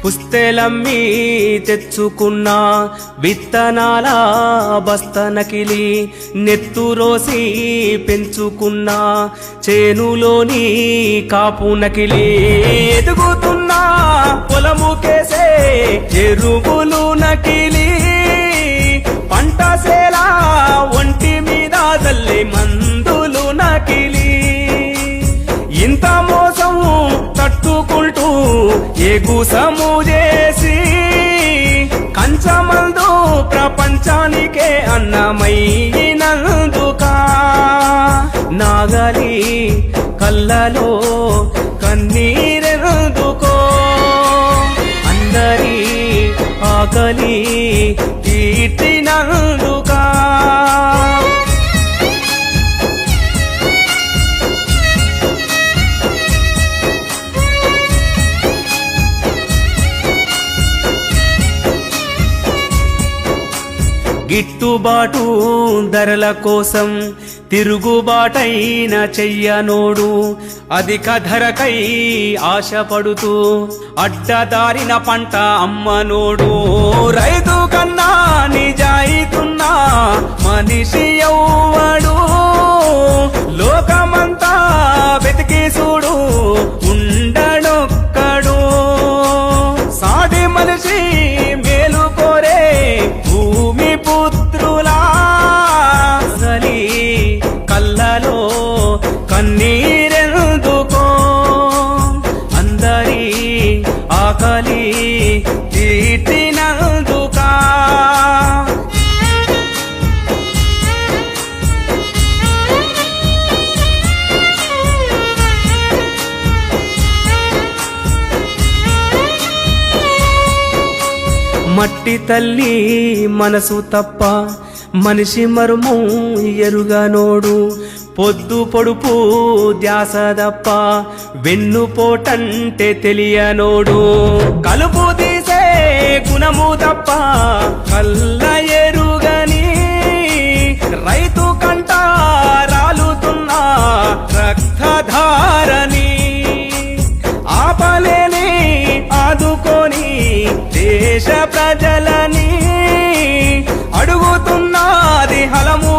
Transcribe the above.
పుస్తెలమ్మి తెచ్చుకున్న విత్తనాల బస్తనకిలి నెత్తురోసి పెంచుకున్న చేనులోని కాపు నకిలి ఎదుగుతున్న పొలముకేసే ఎరువులు నకిలి పంట సేలా ఒంటి మీద తల్లి మందులు నకిలి ఇంత మోసం తట్టుకుంటూ ఎగుసము చేసి కంచమందు ప్రపంచానికే అన్నమైనందుక నాగలి కళ్ళలో కన్నీరెందుకో అందరి ఆకలి తీర్చినందుకా గిట్టుబాటు ధరల కోసం తిరుగుబాటైన చెయ్యనోడు అధిక ధరకై ఆశపడుతూ అడ్డదారిన పంట అమ్మనోడు రైతు కన్నా నిజాయితున్నా మనిషి ఎవ్వడు లోకమంతా వెతికి చూడు ఉండడొక్కడు సాటి మనిషి మేలు కోరే భూమి పుత్రులా కళ్ళలో కన్నీరెందుకో అందరి ఆకలి తీర్చినందుకా మట్టి తల్లి మనసు తప్ప మనిషి మర్మం ఎరుగనోడు పొద్దు పొడుపు ధ్యాస తప్ప వెన్నుపోటంటే తెలియనోడు కలుపు తీసే గుణము తప్ప కళ్ళ ఎరుగని రైతు కంట రాలుతున్న రక్తధారని ఆపలేని ఆదుకొని దేశ ప్రజలని అడుగుతున్నది హలము